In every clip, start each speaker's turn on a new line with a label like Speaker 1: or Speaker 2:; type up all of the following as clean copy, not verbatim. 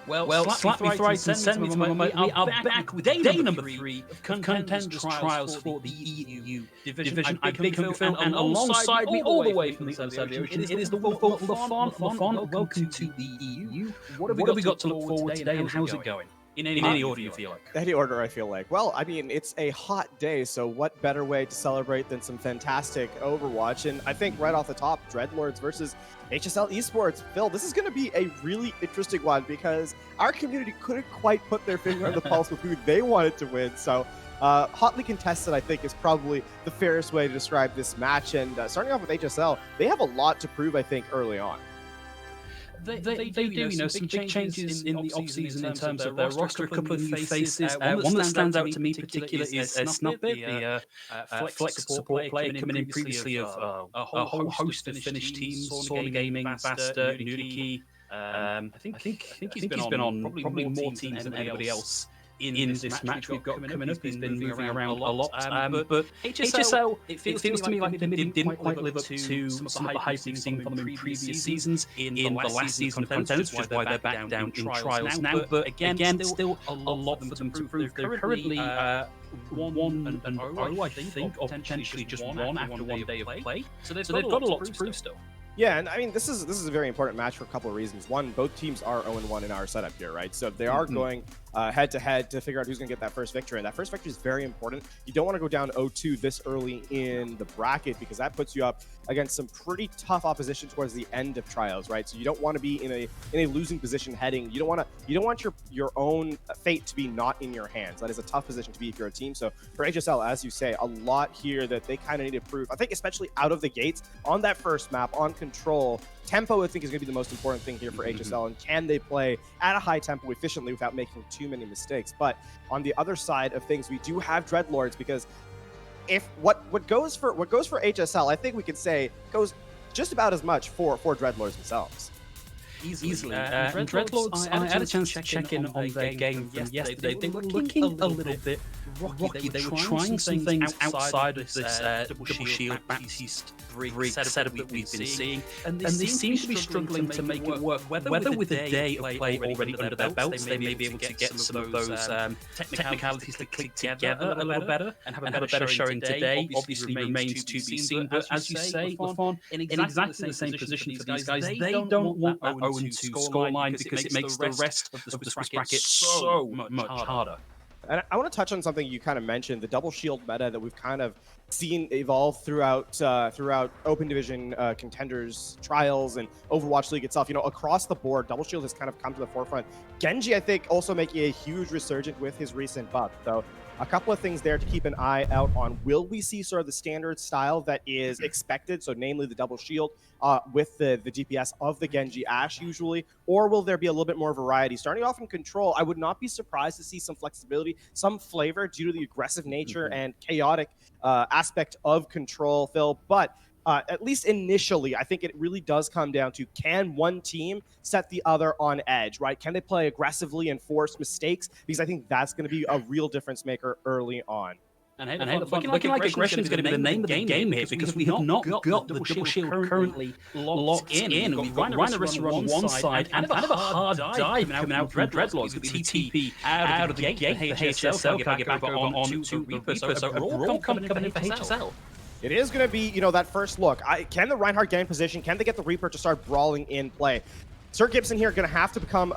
Speaker 1: Well, slap me thrice and send me to my mate. We are back with day number 3 of Contenders trials for the EU division. I'm Big Phil, and alongside me, all the way from the other side of the ocean, it is the wonderful LaFon. Welcome to the EU. What have we got to look forward today, and how's it going? In any order you feel like.
Speaker 2: Any order I feel like. Well, I mean, it's a hot day, so what better way to celebrate than some fantastic Overwatch? And I think right off the top, Dreadlords versus HSL Esports. Phil, this is going to be a really interesting one because our community couldn't quite put their finger on the pulse with who they wanted to win. So hotly contested, I think, is probably the fairest way to describe this match. And starting off with HSL, they have a lot to prove, I think, early on.
Speaker 1: They do, you know, some big changes in the off-season in terms of their roster, a couple of new faces. One that stands out to me particularly is Snubbit, the flex support player coming in previously of a whole host of Finnish teams, Sauna Gaming, Basta, Nudiki. I think he's been on probably more teams than anybody else in this match we've got coming up. He's been moving around a lot, but HSL, it feels to me like they didn't quite live up to some of the hype we've seen from them in previous seasons in the last season of Contenders, which is why they're back down in trials now. But again, still a lot for them to prove. They're currently 1-0, I think, or potentially just one after one day of play. So they've got a lot to prove still.
Speaker 2: Yeah, and I mean, this is a very important match for a couple of reasons. One, both teams are 0-1 in our setup here, right? So they are going head-to-head to figure out who's going to get that first victory, and that first victory is very important. You don't want to go down 0-2 this early in the bracket because that puts you up against some pretty tough opposition towards the end of trials, right? So you don't want to be in a losing position heading. You don't want your own fate to be not in your hands. That is a tough position to be if you're a team. So for HSL, as you say, a lot here that they kind of need to prove. I think especially out of the gates on that first map on control. Tempo, I think, is going to be the most important thing here for HSL, and can they play at a high tempo efficiently without making too many mistakes? But on the other side of things, we do have Dreadlords, because if what goes for HSL, I think we could say goes just about as much for Dreadlords themselves.
Speaker 1: Easily. Dreadlords, I had a chance to check in on their game from yesterday. They were looking a little bit rocky. They were trying some things outside of this double shield Baptiste brig setup that we've been seeing, and they seem to be struggling to make it work. Whether with a day of play already under their belts, they may be able to get some of those technicalities to click together a little better and have a better showing today. Obviously remains to be seen, but as you say, LaFon, in exactly the same position for these guys, they don't want that 0-2 scoreline because it makes the rest of the Swiss bracket so much harder.
Speaker 2: And I want to touch on something you kind of mentioned, the double shield meta that we've kind of seen evolve throughout Open Division Contenders trials and Overwatch League itself. You know, across the board, double shield has kind of come to the forefront. Genji, I think, also making a huge resurgence with his recent buff. So a couple of things there to keep an eye out on. Will we see sort of the standard style that is expected, so namely the double shield with the DPS of the Genji Ashe usually, or will there be a little bit more variety? Starting off in Control, I would not be surprised to see some flexibility, some flavor due to the aggressive nature and chaotic aspect of Control, Phil, but at least initially, I think it really does come down to, can one team set the other on edge, right? Can they play aggressively and force mistakes? Because I think that's going to be a real difference maker early on.
Speaker 1: And looking like aggression is going to be the name of the game here, because we have not got the double shield currently locked in. We've got Rhinoceros on one side and kind of a hard dive coming out from Dreadlords with TP out of the gate for HSL, get back over on to Reaper. So a brawl coming in for HSL.
Speaker 2: It is going to be, you know, that first look. Can the Reinhardt get in position? Can they get the Reaper to start brawling in play? Sir Gibson here going to have to become,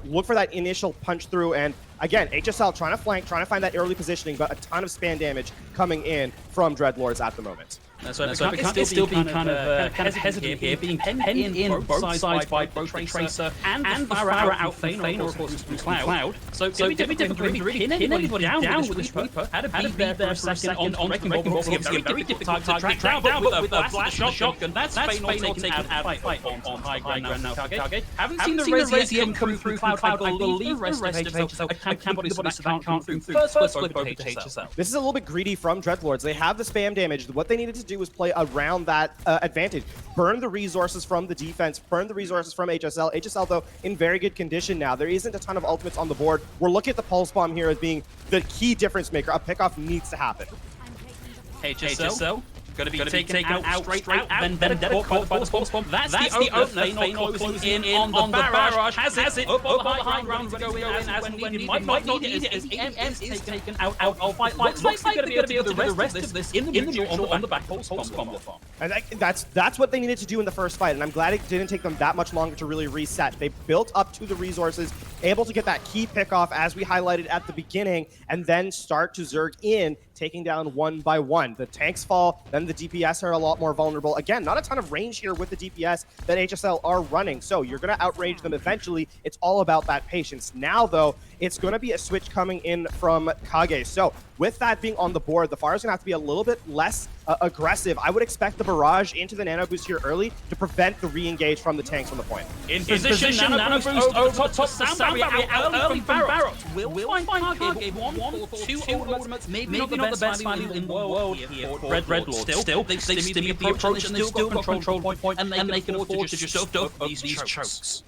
Speaker 2: look for that initial punch through. And again, HSL trying to flank, trying to find that early positioning, but a ton of spam damage coming in from Dreadlords at the moment.
Speaker 1: So it can still be kind of hesitant here, being penned in both sides by both the Tracer and the Pharah out Fein, or of course from Cloud. So it's going to be difficult to really pin anybody down with this Reaper. Had to be there for a second on Wrecking Ball. Obviously a very difficult time to track down, but with a blast shotgun, that's Fein taken out of fight on high ground now. Target. Haven't seen the Razor come through Cloud. I believe the rest of HSL can't body can't through. First flip over to HSL.
Speaker 2: This is a little bit greedy from Dreadlords. They have the spam damage. What they needed to do was play around that advantage. Burn the resources from the defense, burn the resources from HSL. HSL, though, in very good condition now. There isn't a ton of ultimates on the board. We're looking at the Pulse Bomb here as being the key difference maker. A pickoff needs to happen.
Speaker 1: HSL Going to be taken out straight out. Vendetta caught by the Pulse Bomb. That's the opener. Feynor closing in on the barrage. Has it. Up on the high ground to go in as when needed. Might not need it as EMEA is taken out of fight. Looks like they're going to be able to do the rest of this in the neutral on the back Pulse Bomb.
Speaker 2: And that's what they needed to do in the first fight, and I'm glad it didn't take them that much longer to really reset. They built up to the resources, able to get that key pick off as we highlighted at the beginning, and then start to Zerg in, taking down one by one. The tanks fall, then the DPS are a lot more vulnerable. Again, not a ton of range here with the DPS that HSL are running, so you're going to outrange them eventually. It's all about that patience. Now, though, it's going to be a switch coming in from Kage. So with that being on the board, the Fire's going to have to be a little bit less aggressive. I would expect the barrage into the nano boost here early to prevent the re-engage from the tanks on the point.
Speaker 1: In position, nano boost over top sound barrier out early from Barrett. Will find Kage one, two ultimates, maybe not the best value in the world here for Dreadlords. Still, they seem to be approaching, they've still got control point, and they can afford to just stuff these chokes.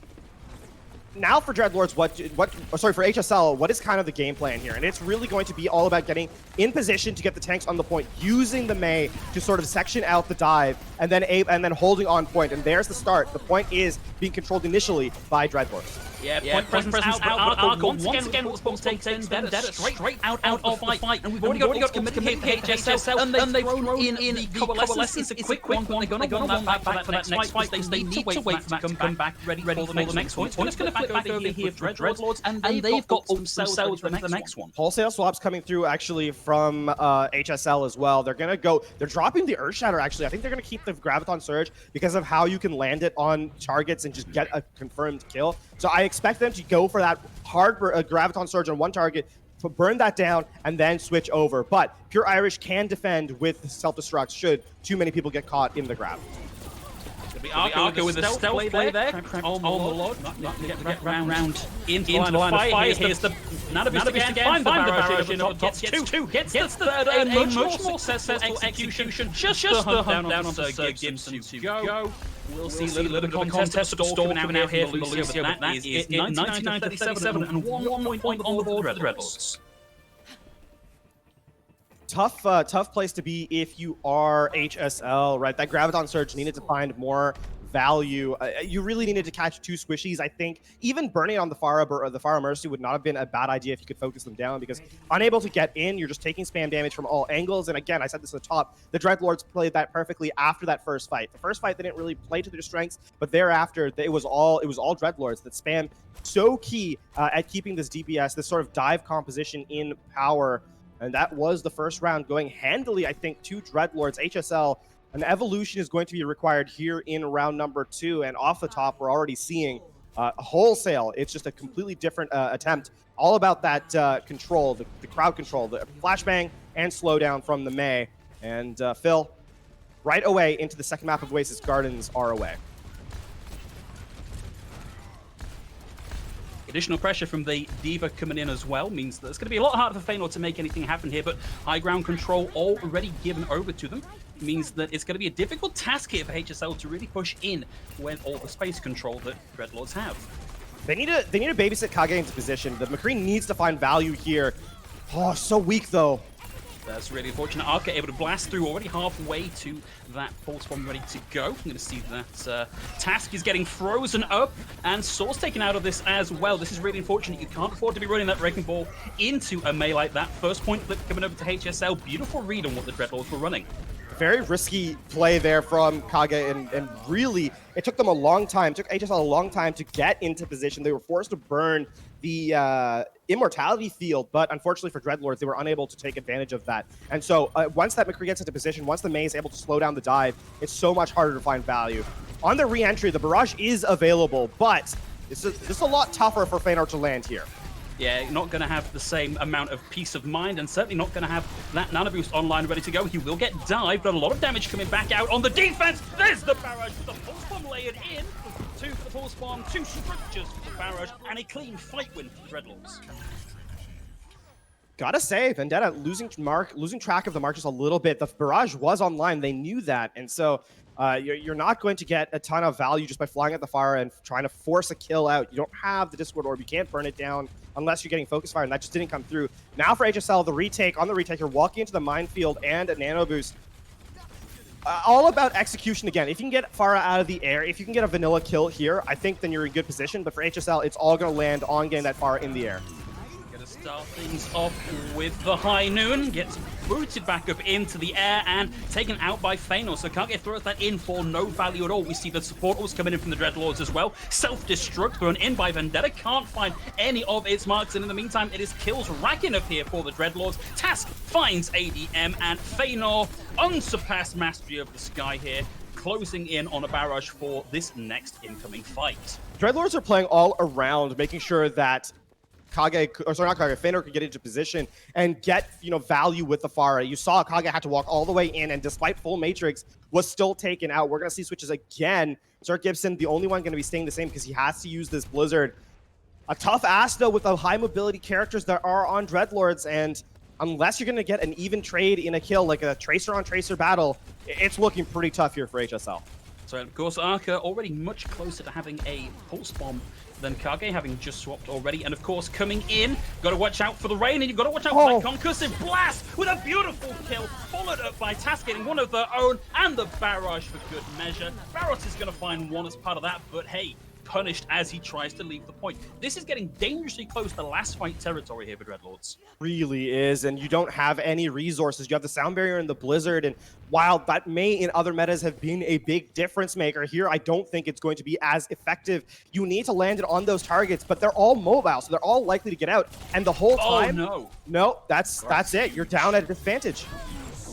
Speaker 2: Now for Dreadlords, for HSL, what is kind of the game plan here? And it's really going to be all about getting in position to get the tanks on the point, using the Mei to sort of section out the dive, and then holding on point. And there's the start. The point is being controlled initially by Dreadlords.
Speaker 1: Yeah, point presence out, Arco once again Pulse Bomb takes Vendetta straight out of the fight. And we've already got committed HSL, and they've thrown in the Coalescence. It's a quick one, but they're going to want that back for that next fight. They need to wait for that to come back ready for the next one. It's going to flip back over here for Dreadlords, and they've got themselves ready for the next one.
Speaker 2: Wholesale swaps coming through actually from HSL as well. They're dropping the Earthshatter actually. I think they're going to keep the Graviton Surge because of how you can land it on targets and just get a confirmed kill. So I expect them to go for that hard Graviton Surge on one target, to burn that down, and then switch over. But Pure Irish can defend with self-destruct should too many people get caught in the grab.
Speaker 1: Arco with a stealth play there. On the Lord. Not get round into the line of fire. Here's the Nanobus again. Find the barrage in top. Gets two. Gets the third. A much more successful execution. Just the hunt down on Sir Gibson to go. We'll see a little bit of a contest storm coming out here from the Lucio, but that is 99-37 and 1 point on the board for the Dreadlords.
Speaker 2: Tough place to be if you are HSL, right? That Graviton Surge needed to find more value. You really needed to catch two squishies. I think even burning on the Pharah Mercy would not have been a bad idea if you could focus them down, because unable to get in, you're just taking spam damage from all angles. And again, I said this at the top, the Dreadlords played that perfectly after that first fight. The first fight, they didn't really play to their strengths, but thereafter, it was all Dreadlords that spam so key at keeping this DPS, this sort of dive composition in power. And that was the first round going handily, I think, to Dreadlords. HSL, an evolution is going to be required here in round number 2. And off the top, we're already seeing wholesale. It's just a completely different attempt. All about that control, the crowd control, the flashbang and slowdown from the Mei. And Phil, right away into the second map of Oasis Gardens are away.
Speaker 1: Additional pressure from the D.Va coming in as well means that it's going to be a lot harder for Feynor to make anything happen here, but high ground control already given over to them means that it's going to be a difficult task here for HSL to really push in when all the space control that Dreadlords have.
Speaker 2: They need to babysit Kage into position. The McCree needs to find value here. Oh, so weak though.
Speaker 1: That's really unfortunate. Arca able to blast through already halfway to that Pulse Bomb ready to go. I'm going to see that Task is getting frozen up and Source taken out of this as well. This is really unfortunate. You can't afford to be running that Wrecking Ball into a Mei like that. First point flip coming over to HSL. Beautiful read on what the Dreadlords were running.
Speaker 2: Very risky play there from Kage, and really, it took them a long time. It took HSL a long time to get into position. They were forced to burn the Immortality field, but unfortunately for Dreadlords, they were unable to take advantage of that. And so once that McCree gets into position, once the Mei is able to slow down the dive, it's so much harder to find value. On the re-entry, the barrage is available, but this is a lot tougher for Feynor to land here.
Speaker 1: Yeah, not going to have the same amount of peace of mind, and certainly not going to have that nano boost online ready to go. He will get dived, but a lot of damage coming back out on the defense. There's the barrage with the Pulse Bomb layered in. 2 for the Pulse Bomb, 2 structures for the barrage, and a clean fight win for the Dreadlords.
Speaker 2: Gotta say, Vendetta losing track of the mark just a little bit. The barrage was online, they knew that, and so you're not going to get a ton of value just by flying at the fire and trying to force a kill out. You don't have the Discord Orb, you can't burn it down unless you're getting focus fire, and that just didn't come through. Now for HSL, the retake, on the retake, you're walking into the minefield and a nano boost. all about execution again. If you can get Pharah out of the air, if you can get a vanilla kill here, I think then you're in good position. But for HSL, it's all going to land on getting that Pharah in the air.
Speaker 1: Gonna start things off with the high noon, gets booted back up into the air and taken out by Feanor, so can't get throws that in for no value at all. We see the supporters coming in from the Dreadlords as well. Self-destruct thrown in by Vendetta, can't find any of its marks, and in the meantime it is kills racking up here for the Dreadlords. Task finds ADM and Feanor, unsurpassed mastery of the sky here, closing in on a barrage for this next incoming fight.
Speaker 2: Dreadlords are playing all around, making sure that Feanor could get into position and get, value with the Pharah. You saw Kage had to walk all the way in, and despite full Matrix, was still taken out. We're going to see switches again. Sir Gibson, the only one going to be staying the same because he has to use this Blizzard. A tough ask, though, with the high mobility characters that are on Dreadlords, and unless you're going to get an even trade in a kill, like a tracer-on-tracer battle, it's looking pretty tough here for HSL.
Speaker 1: So, of course, Arca already much closer to having a pulse bomb than Kage, having just swapped already. And, of course, coming in, got to watch out for the rain, and you've got to watch out for that concussive blast with a beautiful kill, followed up by Task getting one of their own, and the barrage for good measure. Barrett is going to find one as part of that, but hey, punished as he tries to leave the point. This is getting dangerously close to last fight territory here for Dreadlords.
Speaker 2: Really is, and you don't have any resources. You have the sound barrier and the Blizzard, and while that may in other metas have been a big difference maker, here I don't think it's going to be as effective. You need to land it on those targets, but they're all mobile, so they're all likely to get out. And the whole time, no, that's it. You're down at a disadvantage.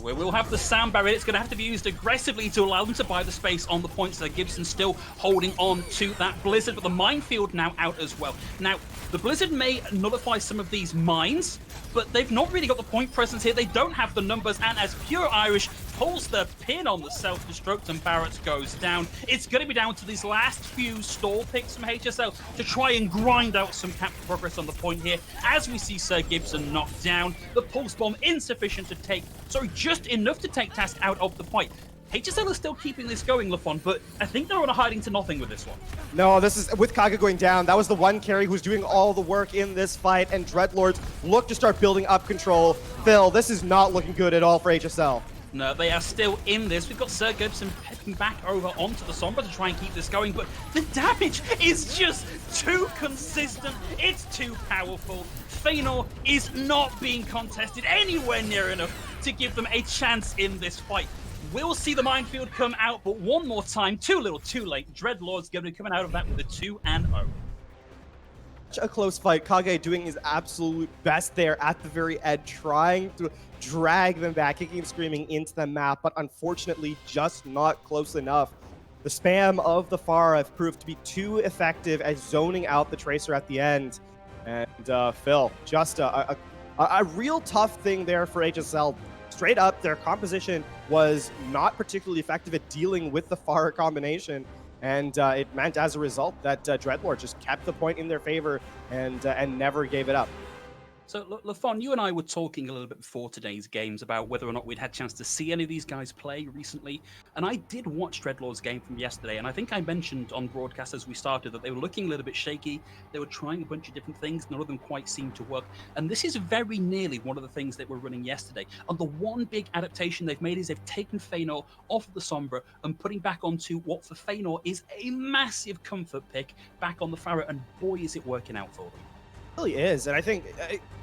Speaker 1: We will have the sound barrier. It's going to have to be used aggressively to allow them to buy the space on the points. So Gibson's still holding on to that Blizzard, but the minefield now out as well. Now, the Blizzard may nullify some of these mines, but they've not really got the point presence here. They don't have the numbers, and as Pure Irish pulls the pin on the self-destruct and Barrett goes down, it's going to be down to these last few stall picks from HSL to try and grind out some cap progress on the point here. As we see Sir Gibson knocked down, the pulse bomb insufficient to take, sorry, just enough to take Task out of the fight. HSL is still keeping this going, Lafon, but I think they're on a hiding to nothing with this one.
Speaker 2: No, this is with Kage going down. That was the one carry who's doing all the work in this fight, and Dreadlords look to start building up control. Phil, this is not looking good at all for HSL.
Speaker 1: No, they are still in this. We've got Sir Gibson picking back over onto the Sombra to try and keep this going, but the damage is just too consistent. It's too powerful. Feanor is not being contested anywhere near enough to give them a chance in this fight. We'll see the minefield come out, but one more time, too little, too late. Dreadlords going to be coming out of that with a 2-0.
Speaker 2: A close fight. Kage doing his absolute best there at the very end, trying to drag them back, kicking and screaming into the map, but unfortunately just not close enough. The spam of the Pharah have proved to be too effective at zoning out the Tracer at the end. And Phil, just a real tough thing there for HSL. Straight up, their composition was not particularly effective at dealing with the Pharah combination. And it meant, as a result, that Dreadlord just kept the point in their favor and never gave it up.
Speaker 1: So, Lafon, you and I were talking a little bit before today's games about whether or not we'd had a chance to see any of these guys play recently. And I did watch Dreadlord's game from yesterday, and I think I mentioned on broadcast as we started that they were looking a little bit shaky. They were trying a bunch of different things. None of them quite seemed to work. And this is very nearly one of the things that were running yesterday. And the one big adaptation they've made is they've taken Feanor off of the Sombra and putting back onto what for Feanor is a massive comfort pick back on the Pharah, and boy, is it working out for them.
Speaker 2: It really is, and I think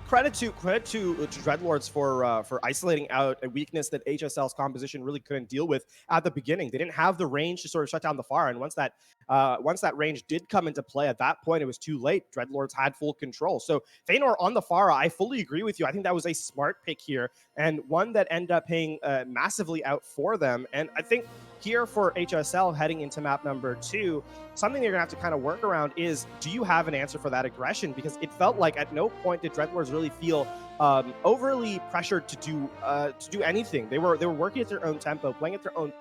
Speaker 2: credit to Dreadlords for isolating out a weakness that HSL's composition really couldn't deal with at the beginning. They didn't have the range to sort of shut down the Pharah, and once that range did come into play, at that point it was too late. Dreadlords had full control. So Feanor on the Pharah, I fully agree with you. I think that was a smart pick here, and one that ended up paying massively out for them. And I think here for HSL heading into map number 2, something they're gonna have to kind of work around is, do you have an answer for that aggression? Because it felt like at no point did Dreadlords really feel overly pressured to do anything. They were working at their own tempo, playing at their own,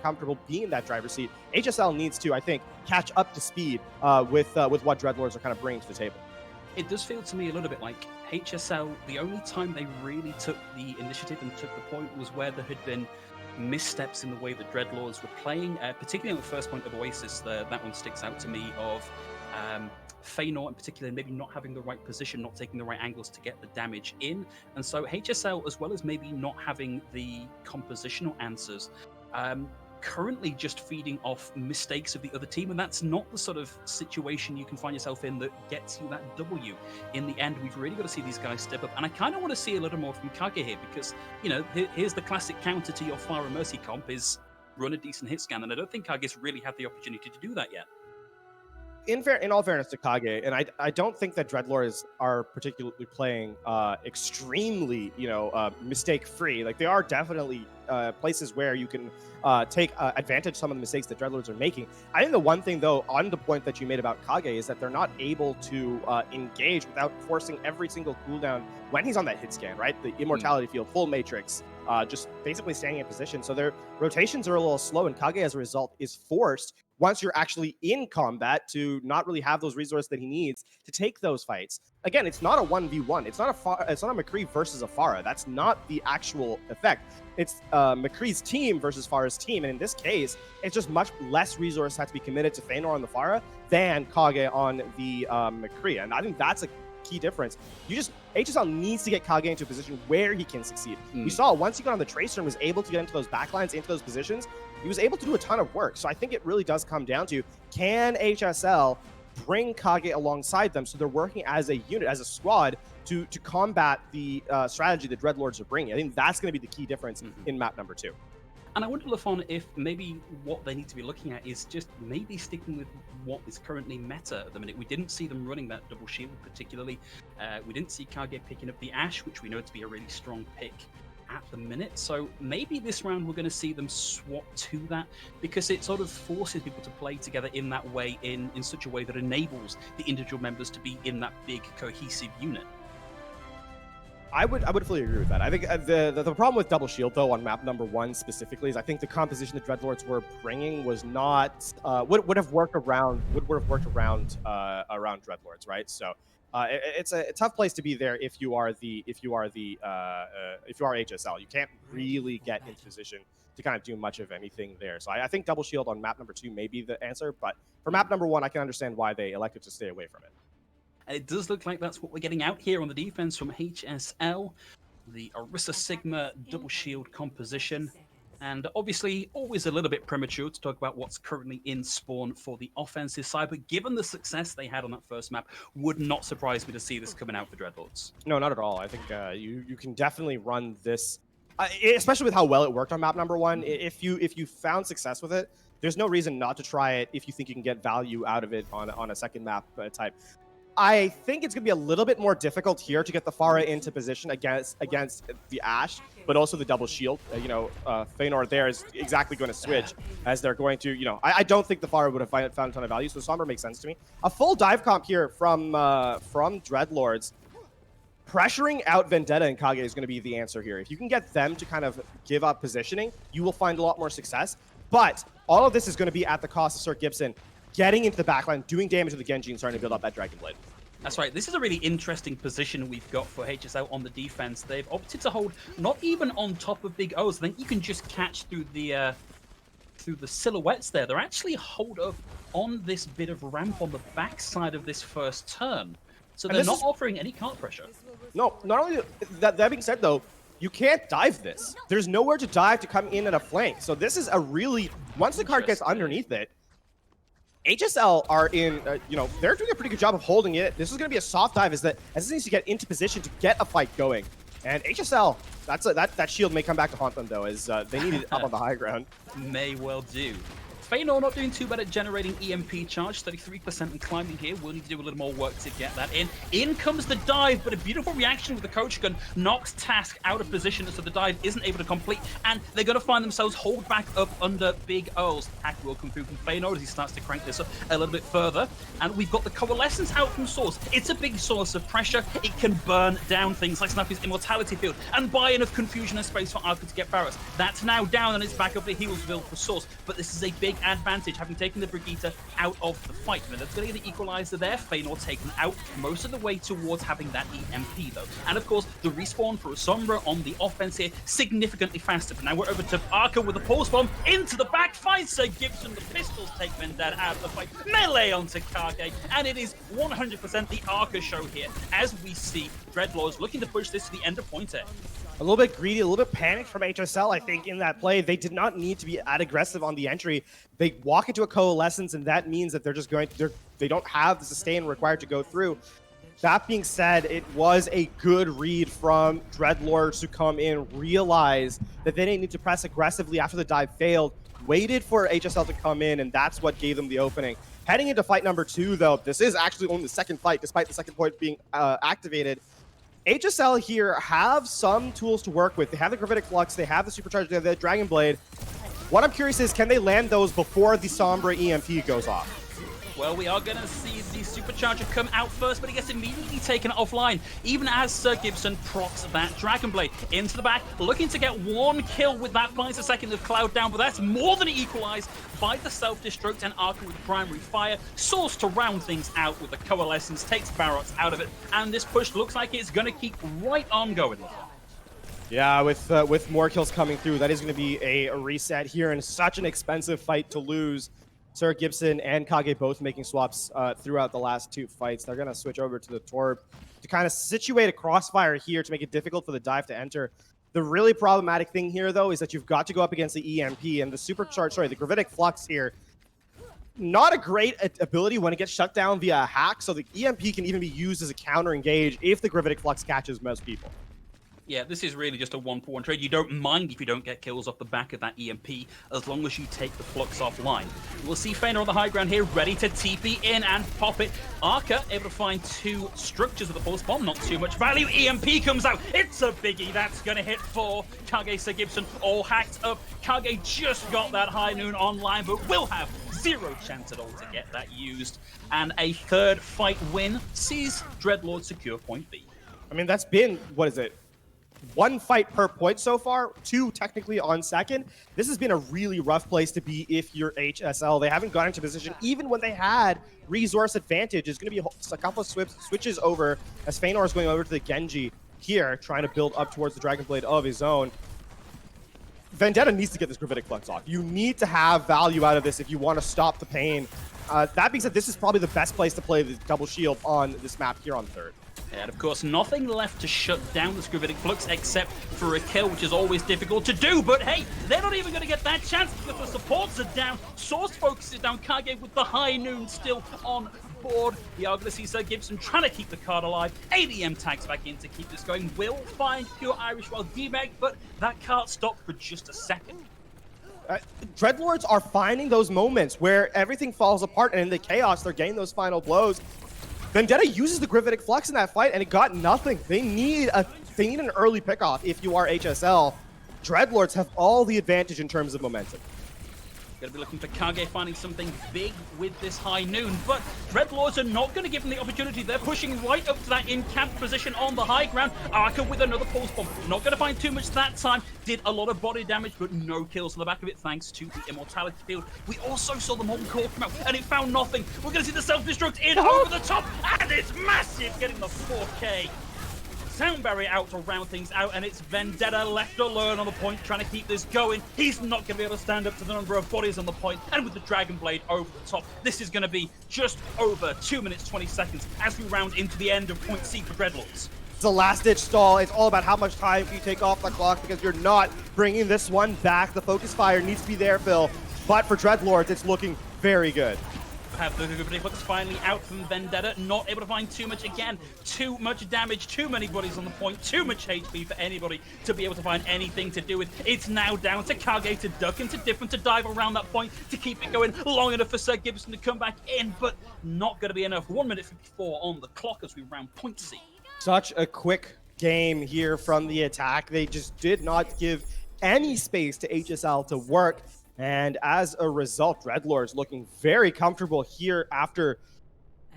Speaker 2: comfortable being in that driver's seat. HSL needs to, I think, catch up to speed with what Dreadlords are kind of bringing to the table.
Speaker 1: It does feel to me a little bit like HSL, the only time they really took the initiative and took the point was where there had been missteps in the way that Dreadlords were playing, particularly on the first point of Oasis. That one sticks out to me of Feynor in particular maybe not having the right position, not taking the right angles to get the damage in. And so HSL, as well as maybe not having the compositional answers, currently just feeding off mistakes of the other team, and that's not the sort of situation you can find yourself in that gets you that W. In the end, we've really got to see these guys step up, and I kind of want to see a little more from Kage here, because, you know, here's the classic counter to your Pharah Mercy comp is run a decent hit scan, and I don't think Kage's really had the opportunity to do that yet.
Speaker 2: In all fairness to Kage, and I don't think that Dreadlords are particularly playing extremely, mistake-free. Like, there are definitely places where you can take advantage of some of the mistakes that Dreadlords are making. I think the one thing, though, on the point that you made about Kage is that they're not able to engage without forcing every single cooldown when he's on that hit scan, right? The Immortality Field, full Matrix, just basically standing in position. So their rotations are a little slow, and Kage, as a result, is forced, once you're actually in combat, to not really have those resources that he needs to take those fights. Again, it's not a 1v1. It's not a McCree versus a Pharah. That's not the actual effect. It's McCree's team versus Pharah's team, and in this case, it's just much less resources have to be committed to Feynor on the Pharah than Kage on the McCree, and I think that's a key difference. HSL needs to get Kage into a position where he can succeed. We saw once he got on the Tracer and was able to get into those backlines, into those positions, he was able to do a ton of work. So I think it really does come down to, can HSL bring Kage alongside them so they're working as a unit, as a squad, to combat the strategy that Dreadlords are bringing? I think that's going to be the key difference in map number 2.
Speaker 1: And I wonder, Lafon, if maybe what they need to be looking at is just maybe sticking with what is currently meta at the minute. We didn't see them running that double shield particularly. We didn't see Kage picking up the Ash, which we know to be a really strong pick at the minute. So maybe this round we're going to see them swap to that, because it sort of forces people to play together in that way, in such a way that enables the individual members to be in that big cohesive unit.
Speaker 2: I would fully agree with that. I think the problem with Double Shield, though, on map number 1 specifically, is I think the composition that Dreadlords were bringing was not would have worked around Dreadlords, right? So it's a tough place to be there if you are HSL. You can't really get into position to kind of do much of anything there. So I think Double Shield on map number 2 may be the answer, but for map number 1, I can understand why they elected to stay away from it.
Speaker 1: And it does look like that's what we're getting out here on the defense from HSL. The Orisa Sigma double shield composition. And obviously, always a little bit premature to talk about what's currently in spawn for the offensive side. But given the success they had on that first map, would not surprise me to see this coming out for Dreadlords.
Speaker 2: No, not at all. I think you can definitely run this, especially with how well it worked on map number 1. If you found success with it, there's no reason not to try it if you think you can get value out of it on a second map type. I think it's going to be a little bit more difficult here to get the Pharah into position against the Ash, but also the double shield. Feynor there is exactly going to switch, as they're going to, I don't think the Pharah would have found a ton of value, so Somber makes sense to me. A full dive comp here from Dreadlords. Pressuring out Vendetta and Kage is going to be the answer here. If you can get them to kind of give up positioning, you will find a lot more success. But all of this is going to be at the cost of Sir Gibson getting into the backline, doing damage to the Genji, and starting to build up that Dragon Blade.
Speaker 1: That's right. This is a really interesting position we've got for HSL on the defense. They've opted to hold not even on top of Big O's. I think you can just catch through the silhouettes there. They're actually holed up on this bit of ramp on the backside of this first turn. So they're not offering any cart pressure.
Speaker 2: No, not only that being said, though, you can't dive this. There's nowhere to dive to come in at a flank. So this is a really, once the cart gets underneath it, HSL are in, they're doing a pretty good job of holding it. This is going to be a soft dive as this needs to get into position to get a fight going. And HSL, that shield may come back to haunt them, though, as they need it up on the high ground.
Speaker 1: May well do. Feynor not doing too bad at generating EMP charge, 33% and climbing here. We'll need to do a little more work to get that in. In comes the dive, but a beautiful reaction with the coach gun knocks Task out of position, so the dive isn't able to complete, and they're going to find themselves hauled back up under Big O's. Hack will come through from Feynor as he starts to crank this up a little bit further, and we've got the Coalescence out from Source. It's a big source of pressure. It can burn down things like Snappy's Immortality Field and buy enough confusion and space for Arca to get Barrett. That's now down, and it's back up to Healsville for Source, but this is a big advantage, having taken the Brigitte out of the fight. But that's going to get the equalizer there. Feynor taken out most of the way towards having that EMP, though. And of course, the respawn for Sombra on the offense here, significantly faster. But now we're over to Arca with a pulse bomb into the back. Finds Sir Gibson. The pistols take Vendetta out of the fight. Melee onto Kage. And it is 100% the Arca show here, as we see Dreadlords looking to push this to the end of point A.
Speaker 2: A little bit greedy, a little bit panicked from HSL, I think, in that play. They did not need to be that aggressive on the entry. They walk into a coalescence, and that means that they're just going to, they don't have the sustain required to go through. That being said, it was a good read from Dreadlords to come in, realize that they didn't need to press aggressively after the dive failed, waited for HSL to come in, and that's what gave them the opening. Heading into fight number 2, though, this is actually only the second fight, despite the second point being activated. HSL here have some tools to work with. They have the Gravitic Flux, they have the Supercharge, they have the Dragon Blade. What I'm curious is, can they land those before the Sombra EMP goes off?
Speaker 1: Well, we are going to see the Supercharger come out first, but it gets immediately taken offline, even as Sir Gibson procs that Dragon Blade into the back, looking to get one kill with that 5 seconds of Cloud down, but that's more than equalized by the self-destruct and Arca with primary fire. Source to round things out with the Coalescence, takes Barrots out of it, and this push looks like it's going to keep right on going.
Speaker 2: Yeah, with more kills coming through, that is going to be a reset here, and such an expensive fight to lose. Sir Gibson and Kage both making swaps throughout the last 2 fights. They're going to switch over to the Torb to kind of situate a crossfire here to make it difficult for the dive to enter. The really problematic thing here, though, is that you've got to go up against the EMP and the the Gravitic Flux here. Not a great ability when it gets shut down via a hack, so the EMP can even be used as a counter-engage if the Gravitic Flux catches most people.
Speaker 1: Yeah, this is really just a 1-for-1 trade. You don't mind if you don't get kills off the back of that EMP, as long as you take the Flux offline. We'll see Feynor on the high ground here, ready to TP in and pop it. Arca able to find 2 structures of the pulse bomb, not too much value. EMP comes out, it's a biggie, that's gonna hit 4. Kage, Sir Gibson, all hacked up. Kage just got that high noon online, but will have 0 chance at all to get that used. And a 3rd fight win sees Dreadlords secure point B.
Speaker 2: I mean, that's been, what is it? 1 fight per point so far, 2 technically on second. This has been a really rough place to be if you're HSL. They haven't gotten into position, even when they had resource advantage. It's going to be a couple of switches over as Feynor is going over to the Genji here, trying to build up towards the Dragon Blade of his own. Vendetta needs to get this Gravitic Flux off. You need to have value out of this if you want to stop the pain. That being said, this is probably the best place to play the double shield on this map here on 3rd.
Speaker 1: And of course, nothing left to shut down the Gravitic Flux except for a kill, which is always difficult to do. But hey, they're not even going to get that chance because the supports are down. Source focuses down. Kage with the high noon still on board. We are going to see Sir Gibson trying to keep the card alive. ADM tags back in to keep this going. Will find Pure Irish while DMAG, but that can't stop for just a second.
Speaker 2: Dreadlords are finding those moments where everything falls apart, and in the chaos, they're getting those final blows. Vendetta uses the Gravitic Flux in that fight, and it got nothing. They need an early pickoff if you are HSL. Dreadlords have all the advantage in terms of momentum.
Speaker 1: Going to be looking for Kage finding something big with this high noon, but Dreadlords are not going to give them the opportunity. They're pushing right up to that in-camp position on the high ground. Arca with another pulse bomb. Not going to find too much that time. Did a lot of body damage, but no kills on the back of it thanks to the Immortality field. We also saw the Molten Core come out, and it found nothing. We're going to see the self-destruct in over the top, and it's massive, getting the 4K. Sound barrier out to round things out, and it's Vendetta left alone on the point, trying to keep this going. He's not going to be able to stand up to the number of bodies on the point, and with the Dragon Blade over the top, this is going to be just over 2 minutes, 20 seconds as we round into the end of point C for Dreadlords.
Speaker 2: It's a last-ditch stall. It's all about how much time you take off the clock because you're not bringing this one back. The focus fire needs to be there, Phil, but for Dreadlords, it's looking very good.
Speaker 1: Have the Gravitic Flux finally out from Vendetta, not able to find too much again. Too much damage, too many bodies on the point, too much HP for anybody to be able to find anything to do with. It's now down to Kage to duck into different to dive around that point to keep it going long enough for Sir Gibson to come back in, but not going to be enough. 1 minute 54 on the clock as we round point C.
Speaker 2: Such a quick game here from the attack. They just did not give any space to HSL to work. And as a result, Dreadlords looking very comfortable here after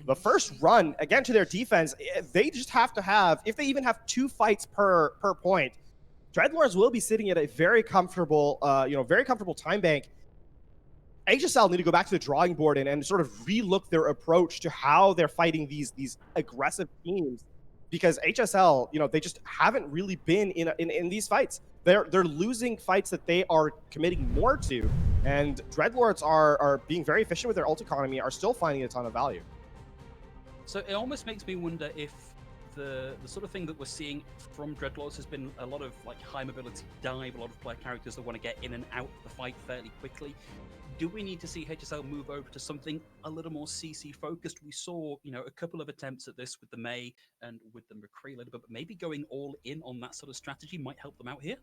Speaker 2: the first run. Again, to their defense, they just have to have, if they even have 2 fights per point, Dreadlords will be sitting at a very comfortable, very comfortable time bank. HSL need to go back to the drawing board and sort of relook their approach to how they're fighting these aggressive teams, because HSL, they just haven't really been in these fights. They're losing fights that they are committing more to, and Dreadlords are being very efficient with their ult economy, are still finding a ton of value.
Speaker 1: So it almost makes me wonder if the sort of thing that we're seeing from Dreadlords has been a lot of like high mobility dive, a lot of player characters that want to get in and out of the fight fairly quickly. Do we need to see HSL move over to something a little more CC focused? We saw, a couple of attempts at this with the May and with the McCree a little bit, but maybe going all in on that sort of strategy might help them out here.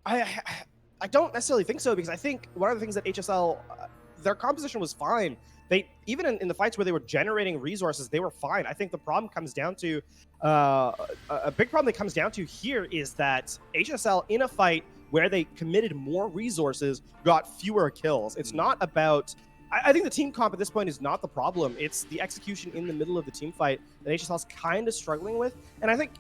Speaker 2: I don't necessarily think so, because I think one of the things that HSL, their composition was fine. They even in the fights where they were generating resources, they were fine. I think the problem comes down to a big problem that comes down to here is that HSL in a fight where they committed more resources got fewer kills. It's not about. I think the team comp at this point is not the problem. It's the execution in the middle of the team fight that HSL's kind of struggling with. And I think,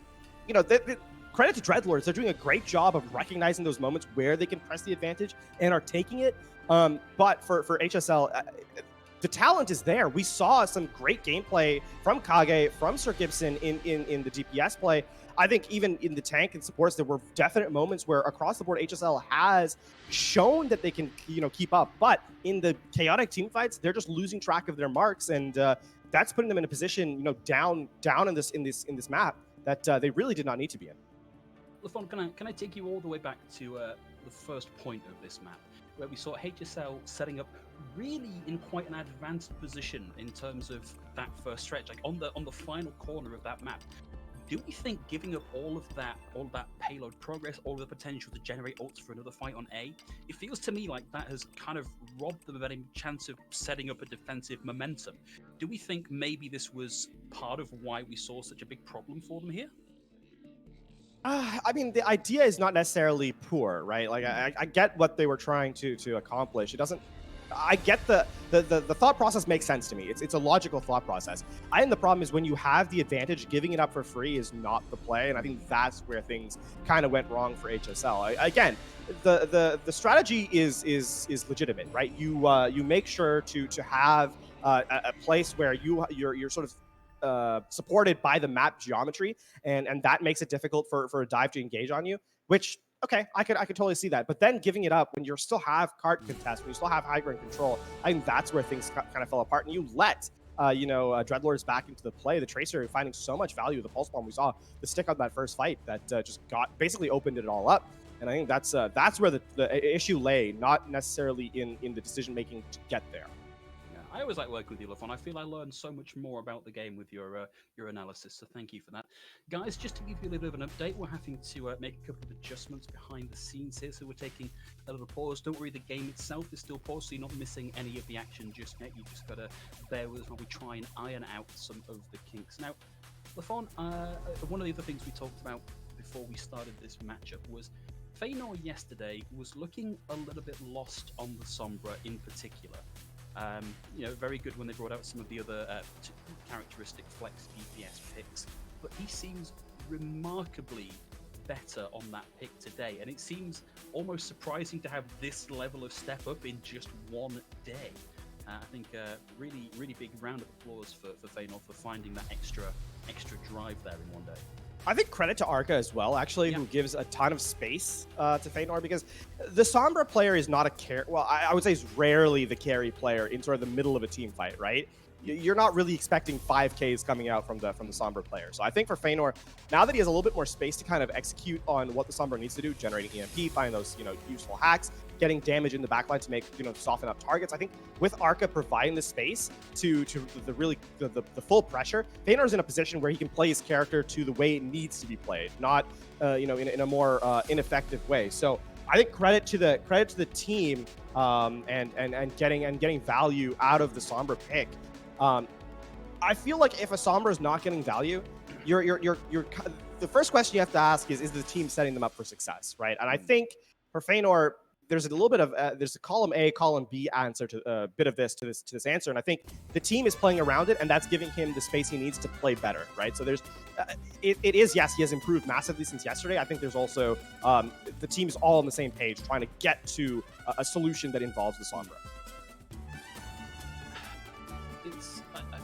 Speaker 2: credit to Dreadlords, they're doing a great job of recognizing those moments where they can press the advantage and are taking it. But for HSL, the talent is there. We saw some great gameplay from Kage, from Sir Gibson in the DPS play. I think even in the tank and supports, there were definite moments where across the board HSL has shown that they can, keep up. But in the chaotic team fights, they're just losing track of their marks, and that's putting them in a position, down in this map that they really did not need to be in.
Speaker 1: Lafon, can I take you all the way back to the first point of this map, where we saw HSL setting up really in quite an advanced position in terms of that first stretch, like on the final corner of that map. Do we think giving up all of that payload progress, all of the potential to generate ults for another fight on A, it feels to me like that has kind of robbed them of any chance of setting up a defensive momentum. Do we think maybe this was part of why we saw such a big problem for them here?
Speaker 2: I mean, the idea is not necessarily poor, right? Like, I get what they were trying to accomplish. It doesn't. I get the thought process makes sense to me. It's a logical thought process. I think the problem is when you have the advantage, giving it up for free is not the play, and I think that's where things kind of went wrong for HSL. Again, the strategy is legitimate, right? You make sure to have a place where you're sort of supported by the map geometry, and that makes it difficult for a dive to engage on you, which, okay, I could totally see that. But then giving it up when you still have cart contest, when you still have high ground control, I think that's where things kind of fell apart. And you let Dreadlords back into the play. The Tracer finding so much value. The Pulse Bomb, we saw the stick on that first fight that just basically opened it all up. And I think that's where the issue lay, not necessarily in the decision making to get there.
Speaker 1: I always like working with you, Lafon. I feel I learned so much more about the game with your analysis, so thank you for that. Guys, just to give you a little bit of an update, we're having to make a couple of adjustments behind the scenes here, so we're taking a little pause. Don't worry, the game itself is still paused, so you're not missing any of the action just yet. You just got to bear with us while we try and iron out some of the kinks. Now, Lafon, one of the other things we talked about before we started this matchup was Feanor yesterday was looking a little bit lost on the Sombra in particular. Very good when they brought out some of the other characteristic flex DPS picks, but he seems remarkably better on that pick today, and it seems almost surprising to have this level of step up in just one day. I think really big round of applause for Feanor for finding that extra drive there in one day.
Speaker 2: I think credit to Arca as well, actually, who gives a ton of space to Feanor, because the Sombra player is not a carry. Well, I would say is rarely the carry player in sort of the middle of a team fight, right? You're not really expecting 5Ks coming out from the Sombra player. So I think for Feanor, now that he has a little bit more space to kind of execute on what the Sombra needs to do, generating EMP, finding those useful hacks, getting damage in the backline to make soften up targets. I think with Arca providing the space to the full pressure, Feanor's in a position where he can play his character to the way it needs to be played, not in a more ineffective way. So I think credit to the team and getting value out of the Sombra pick. I feel like if a Sombra is not getting value, the first question you have to ask is the team setting them up for success, right? And I think for Feanor, there's a little bit of there's a column A, column B answer to a bit of this to this answer, and I think the team is playing around it, and that's giving him the space he needs to play better, right? So there's it is, yes, he has improved massively since yesterday. I think there's also the team is all on the same page trying to get to a solution that involves the Sombra.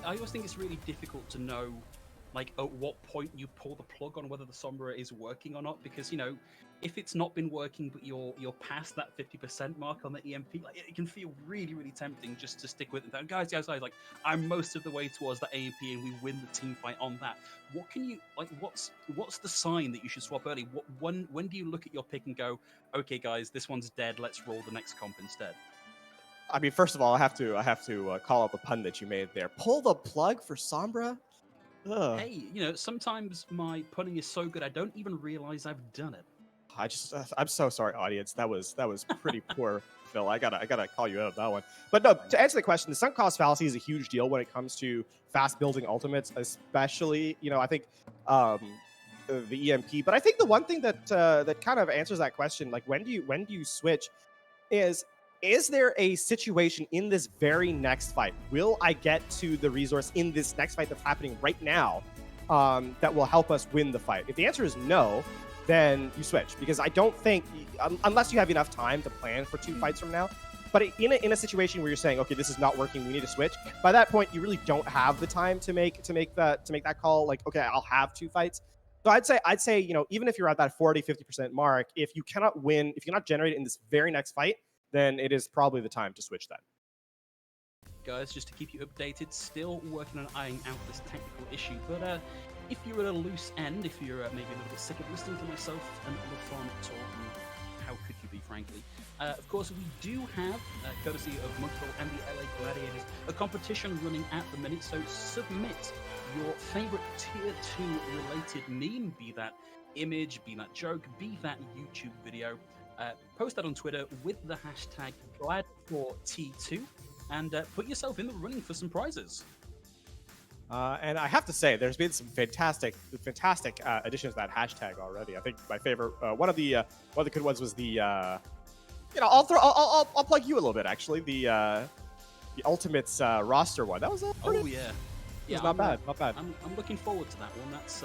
Speaker 1: I always think it's really difficult to know, like, at what point you pull the plug on whether the Sombra is working or not, because, you know, if it's not been working but you're past that 50% mark on the EMP, like, it can feel really, really tempting just to stick with it. And guys, like, I'm most of the way towards the AMP and we win the team fight on that. What can you, like, what's the sign that you should swap early? When do you look at your pick and go, okay, guys, this one's dead, let's roll the next comp instead?
Speaker 2: I mean, first of all, I have to call out the pun that you made there. Pull the plug for Sombra? Ugh.
Speaker 1: Hey, you know, sometimes my punning is so good I don't even realize I've done it.
Speaker 2: I'm so sorry, audience. That was pretty poor, Phil. I gotta call you out on that one. But no, to answer the question, the sunk cost fallacy is a huge deal when it comes to fast building ultimates, especially, you know, I think the EMP. But I think the one thing that that kind of answers that question, like when do you switch, is there a situation in this very next fight? Will I get to the resource in this next fight that's happening right now that will help us win the fight? If the answer is no, then you switch, because I don't think, unless you have enough time to plan for 2 fights from now, but in a situation where you're saying, okay, this is not working, we need to switch, by that point you really don't have the time to make that call, like, okay, I'll have 2 fights. So I'd say, you know, even if you're at that 40-50% mark, if you cannot win, if you're not generated in this very next fight, then it is probably the time to switch then.
Speaker 1: Guys, just to keep you updated, still working on ironing out this technical issue, but if you're at a loose end, if you're maybe a little bit sick of listening to myself and other fun talk, and how could you be, frankly? Of course, we do have, courtesy of Mugful and the LA Gladiators, a competition running at the minute, so submit your favorite Tier 2 related meme, be that image, be that joke, be that YouTube video. Post that on Twitter with the hashtag GLAD4T2 and put yourself in the running for some prizes.
Speaker 2: And I have to say, there's been some fantastic additions to that hashtag already. I think my favorite, one of the good ones was the, you know, I'll plug you a little bit actually. The Ultimates roster one. That was
Speaker 1: oh yeah,
Speaker 2: yeah, not bad.
Speaker 1: I'm looking forward to that one. That's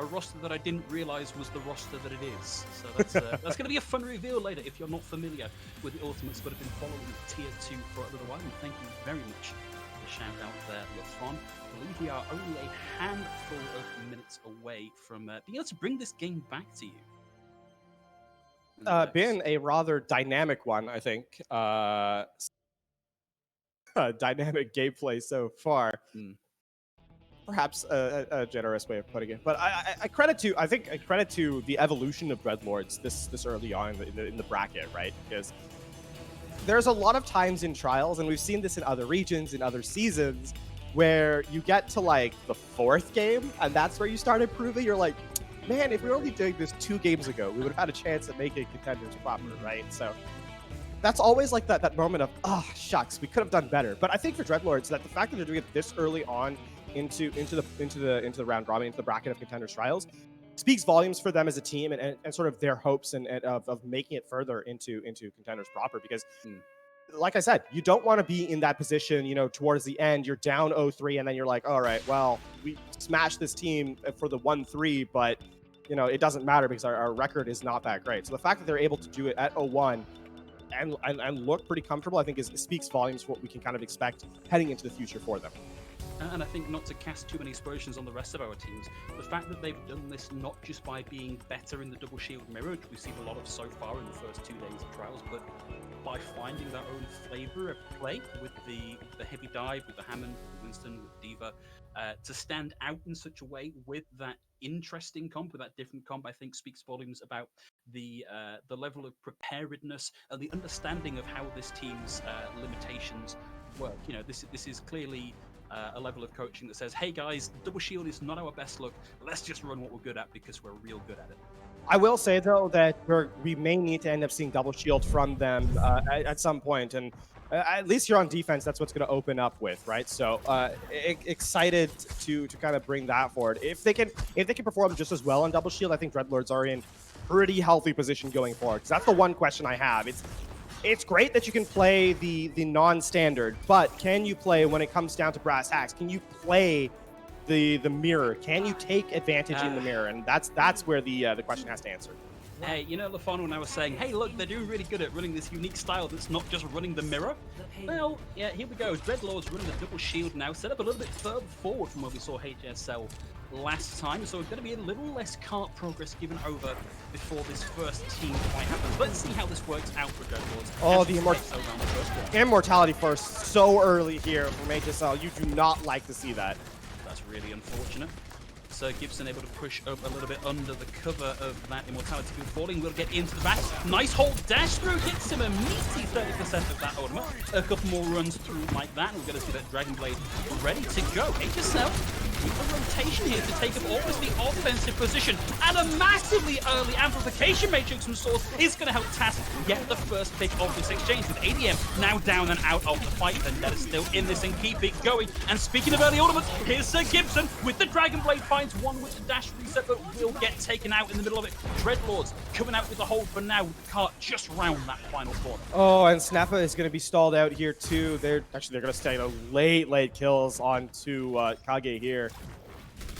Speaker 1: a roster that I didn't realize was the roster that it is. So that's going to be a fun reveal later if you're not familiar with the Ultimates but have been following Tier 2 for a little while. And thank you very much for the shout out there, LaFon. I believe we are only a handful of minutes away from being able to bring this game back to you.
Speaker 2: Been a rather dynamic one, I think. Dynamic gameplay so far. Perhaps a generous way of putting it, but I credit to the evolution of Dreadlords this early on in the bracket, right? Because there's a lot of times in trials, and we've seen this in other regions, in other seasons, where you get to like the 4th game, and that's where you start improving. You're like, man, if we were only doing this 2 games ago, we would have had a chance at making Contenders proper, right? So that's always like that moment of, oh shucks, we could have done better. But I think for Dreadlords, that the fact that they're doing it this early on into the round robin, into the bracket of Contenders trials, speaks volumes for them as a team and sort of their hopes and of making it further into Contenders proper. Because like I said, you don't want to be in that position, you know, towards the end, you're down 0-3 and then you're like, all right, well, we smashed this team for the 1-3, but you know, it doesn't matter because our record is not that great. So the fact that they're able to do it at 0-1 and look pretty comfortable, I think speaks volumes for what we can kind of expect heading into the future for them.
Speaker 1: And I think, not to cast too many aspersions on the rest of our teams, the fact that they've done this not just by being better in the double shield mirror, which we've seen a lot of so far in the first 2 days of trials, but by finding their own flavor of play with the heavy dive, with the Hammond, with Winston, with Diva, to stand out in such a way with that interesting comp, with that different comp, I think speaks volumes about the level of preparedness and the understanding of how this team's limitations work. You know, this is clearly a level of coaching that says, hey guys, double shield is not our best look, let's just run what we're good at because we're real good at it.
Speaker 2: I will say though that we may need to end up seeing double shield from them at some point, and at least here on defense, that's what's going to open up with, right? So excited to kind of bring that forward. If they can perform just as well on double shield, I think Dreadlords are in pretty healthy position going forward. Because that's the one question I have. It's great that you can play the non-standard, but can you play when it comes down to brass tacks? Can you play the mirror? Can you take advantage in the mirror? And that's where the question has to answer.
Speaker 1: Hey, you know, LaFon, when I was saying, hey, look, they're doing really good at running this unique style that's not just running the mirror. Well, yeah, here we go. Dreadlords running the double shield now, set up a little bit further forward from where we saw HSL last time, so it's going to be a little less cart progress given over before this first team fight happens. Let's see how this works out for Dreadlords.
Speaker 2: Oh, the immortality first so early here from HSL. You do not like to see that.
Speaker 1: That's really unfortunate. So Gibson able to push up a little bit under the cover of that immortality field falling. We'll get into the back. Nice hold dash through, hits him a meaty 30% of that ultimate. A couple more runs through like that, and we're going to see that Dragon Blade ready to go. HSL with a rotation here to take up almost the offensive position, and a massively early amplification matrix from Source is going to help TAS get the first pick of this exchange, with ADM now down and out of the fight. Vendetta still in this and keep it going. And speaking of early ultimates, here's Sir Gibson with the Dragon Blade, finds one with the dash reset, but will get taken out in the middle of it. Dreadlords coming out with the hold for now, with the cart just round that final corner.
Speaker 2: Oh, and Snappa is going to be stalled out here too. They're going to stay late kills onto Kage here.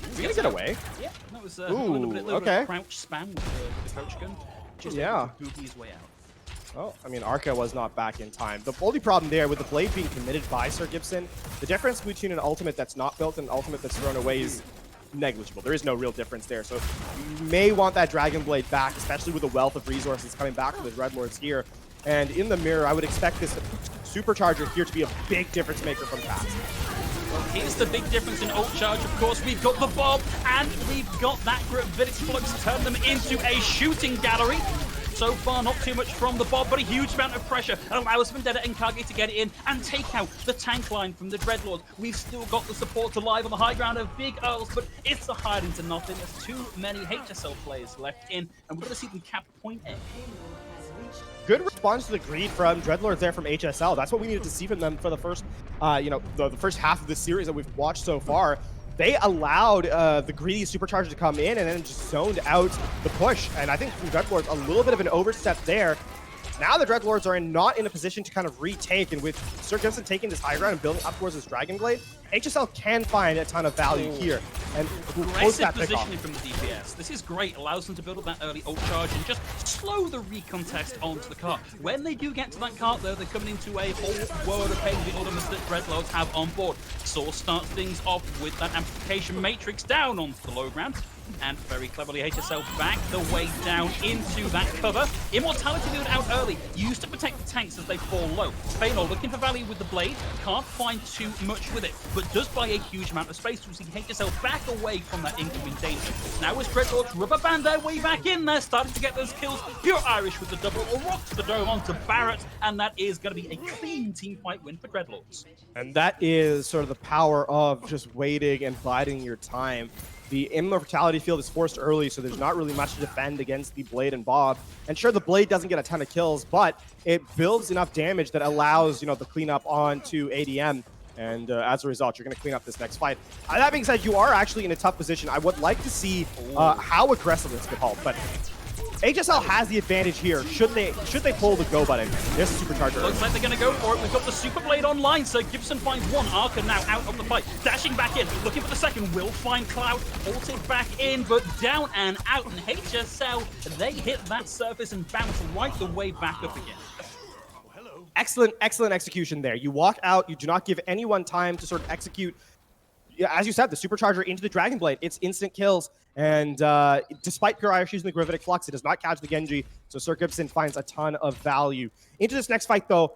Speaker 2: He's going to get away.
Speaker 1: Yeah, that was a little bit of a crouch spam with the coach gun. Just
Speaker 2: yeah.
Speaker 1: Googie his way out.
Speaker 2: Oh, I mean, Arca was not back in time. The only problem there with the blade being committed by Sir Gibson, the difference between an ultimate that's not built and an ultimate that's thrown away is negligible. There is no real difference there. So you may want that Dragon Blade back, especially with the wealth of resources coming back from the Dreadlords here. And in the mirror, I would expect this supercharger here to be a big difference maker from past.
Speaker 1: Well, here's the big difference in ult charge. Of course, we've got the Bob, and we've got that Gravitic Flux turn them into a shooting gallery. So far, not too much from the Bob, but a huge amount of pressure allows Vendetta and Kage to get it in and take out the tank line from the Dreadlords. We've still got the support alive on the high ground of Big Earls, but it's a hiding to nothing. There's too many HSL players left in, and we're going to see them cap point A.
Speaker 2: Good response to the greed from Dreadlords there from HSL. That's what we needed to see from them for the first, the first half of the series that we've watched so far. They allowed the greedy supercharger to come in and then just zoned out the push. And I think from Dreadlords, a little bit of an overstep there. Now the Dreadlords are not in a position to kind of retake, and with Sir Gibson taking this high ground and building up towards this Dragon Blade, HSL can find a ton of value here. And
Speaker 1: aggressive positioning from the DPS. This is great. Allows them to build up that early ult charge and just slow the recon test onto the cart. When they do get to that cart, though, they're coming into a whole world of pain with the ultimates that Dreadlords have on board. Source starts things off with that amplification matrix down onto the low ground. And very cleverly, HSL back the way down into that cover. Immortality build out early, used to protect the tanks as they fall low. Feynor looking for value with the blade, can't find too much with it, but does buy a huge amount of space. We'll see HSL back away from that incoming danger. Now as Dreadlords rubber band their way back in there, starting to get those kills. Pure Irish with the double, or rock to the dome onto Barrett, and that is going to be a clean team fight win for Dreadlords.
Speaker 2: And that is sort of the power of just waiting and biding your time. The immortality field is forced early, so there's not really much to defend against the Blade and Bob. And sure, the Blade doesn't get a ton of kills, but it builds enough damage that allows, the cleanup onto ADM. And as a result, you're going to clean up this next fight. That being said, you are actually in a tough position. I would like to see how aggressive this could hold, but HSL has the advantage here. Should they pull the go button? This supercharger.
Speaker 1: Looks like they're going to go for it. We've got the Super Blade online, so Gibson finds one. Arca now out of the fight. Dashing back in, looking for the second. Will find Cloud. Ulted back in, but down and out. And HSL, they hit that surface and bounce right the way back up again.
Speaker 2: Excellent execution there. You walk out. You do not give anyone time to sort of execute. As you said, the supercharger into the Dragon Blade. It's instant kills. And despite Pure Irish using the Gravitic Flux, it does not catch the Genji, so Sir Gibson finds a ton of value. Into this next fight, though,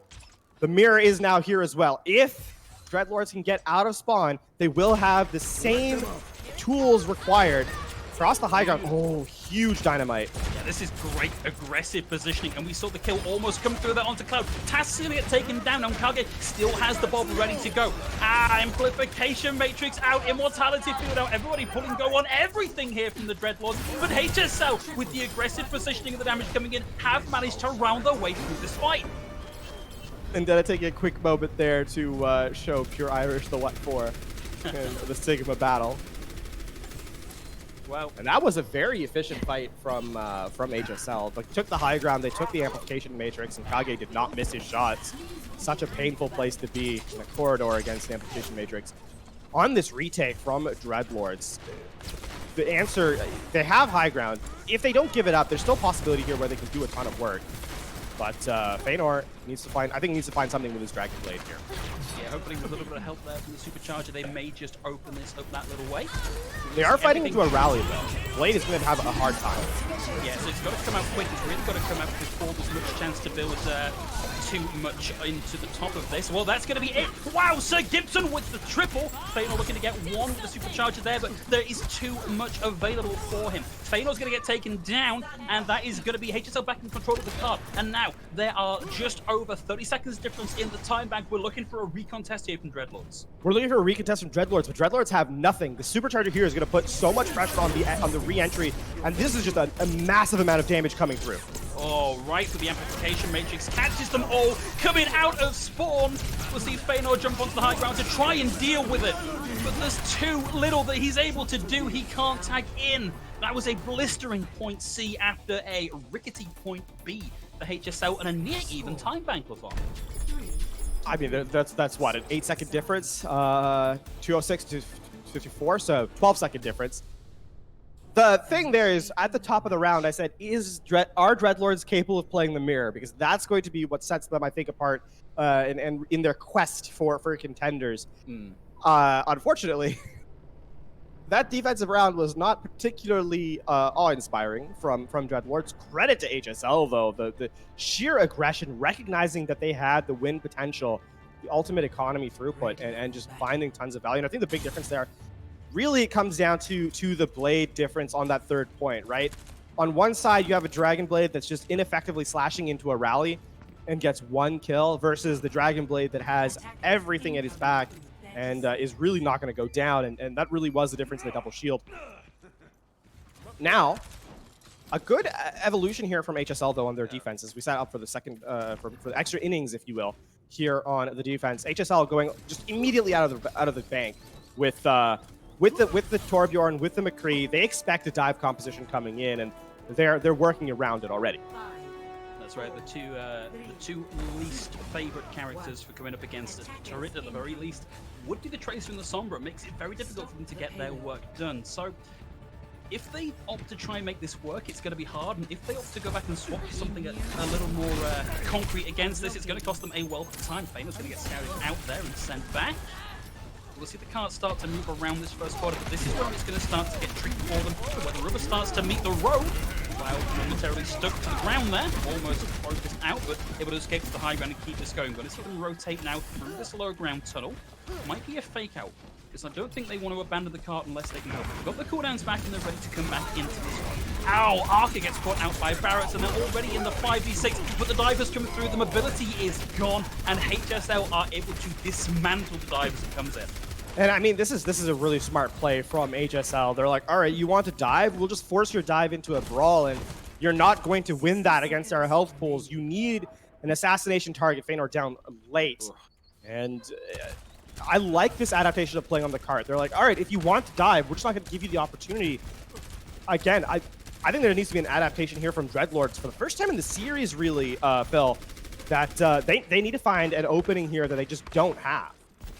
Speaker 2: the mirror is now here as well. If Dreadlords can get out of spawn, they will have the same tools required. Across the high ground, oh, huge dynamite.
Speaker 1: Yeah, this is great aggressive positioning, and we saw the kill almost come through there onto Cloud. Tas seeing it taken down, and Kage still has the Bob ready to go. Amplification matrix out, immortality field out, everybody pulling go on everything here from the Dreadlords, but HSL, with the aggressive positioning of the damage coming in, have managed to round their way through this fight.
Speaker 2: And then I take a quick moment there to show Pure Irish the what for in the Sigma battle.
Speaker 1: Wow.
Speaker 2: And that was a very efficient fight from HSL. They took the high ground, they took the amplification matrix, and Kage did not miss his shots. Such a painful place to be in a corridor against the amplification matrix. On this retake from Dreadlords, the answer, they have high ground. If they don't give it up, there's still a possibility here where they can do a ton of work. But Feanor needs to find, I think he needs to find something with his Dragon Blade here.
Speaker 1: Yeah, hopefully with a little bit of help there from the Supercharger, they may just open this up that little way.
Speaker 2: They are fighting into a rally though. Blade is going to have a hard time.
Speaker 1: Yeah, so it's got to come out quick. It's really got to come out before there's much chance to build too much into the top of this. Well, that's going to be it. Wow, Sir Gibson with the triple. Feanor looking to get one with the Supercharger there, but there is too much available for him. Feanor's going to get taken down, and that is going to be HSL back in control of the card. And now there are just over 30 seconds difference in the time bank. We're looking for a recontest here from Dreadlords.
Speaker 2: We're looking for a recontest from Dreadlords, but Dreadlords have nothing. The Supercharger here is going to put so much pressure on the re-entry, and this is just a massive amount of damage coming through.
Speaker 1: All right, with the amplification matrix catches them all coming out of spawn. We'll see Feanor jump onto the high ground to try and deal with it, but there's too little that he's able to do. He can't tag in. That was a blistering point C after a rickety point B for HSL and a near even time bank, LaFon.
Speaker 2: I mean, that's what, an 8-second difference? 206 to 54, so 12-second difference. The thing there is, at the top of the round, I said, are Dreadlords capable of playing the mirror? Because that's going to be what sets them, I think, apart and in their quest for contenders. Unfortunately, that defensive round was not particularly awe-inspiring from Dreadlords. Credit to HSL, though. The sheer aggression, recognizing that they had the win potential, the ultimate economy throughput, and just finding tons of value. And I think the big difference there, really it comes down to the blade difference on that third point, right? On one side, you have a Dragon Blade that's just ineffectively slashing into a rally and gets one kill versus the Dragon Blade that has everything at its back and is really not going to go down, and that really was the difference in the double shield. Now, a good evolution here from HSL, though, on their defenses. We set up for the second, for the extra innings, if you will, here on the defense. HSL going just immediately out of the bank with the Torbjorn, with the McCree. They expect a dive composition coming in, and they're working around it already.
Speaker 1: That's right. The two least favorite characters for coming up against a turret, at the very least, would be the Tracer and the Sombra. It makes it very difficult for them to get their work done. So if they opt to try and make this work, it's going to be hard. And if they opt to go back and swap to something a little more concrete against this, it's going to cost them a wealth of time. Feanor's going to get scouted out there and sent back. We'll see the cards start to move around this first quarter, but this is where it's going to start to get tricky for them. Where the rubber starts to meet the road. Cloud momentarily stuck to the ground there, almost focused out, but able to escape to the high ground and keep this going. Going to see them rotate now through this low ground tunnel. Might be a fake out, because I don't think they want to abandon the cart unless they can help. They've got the cooldowns back and they're ready to come back into this one. Ow! Arca gets caught out by Barrett, and they're already in the 5v6, but the divers come through, the mobility is gone, and HSL are able to dismantle the dive as it comes in.
Speaker 2: And I mean, this is a really smart play from HSL. They're like, all right, you want to dive? We'll just force your dive into a brawl, and you're not going to win that against our health pools. You need an assassination target. Feanor down late. And I like this adaptation of playing on the cart. They're like, all right, if you want to dive, we're just not going to give you the opportunity. Again, I think there needs to be an adaptation here from Dreadlords for the first time in the series, really, Phil, that they need to find an opening here that they just don't have.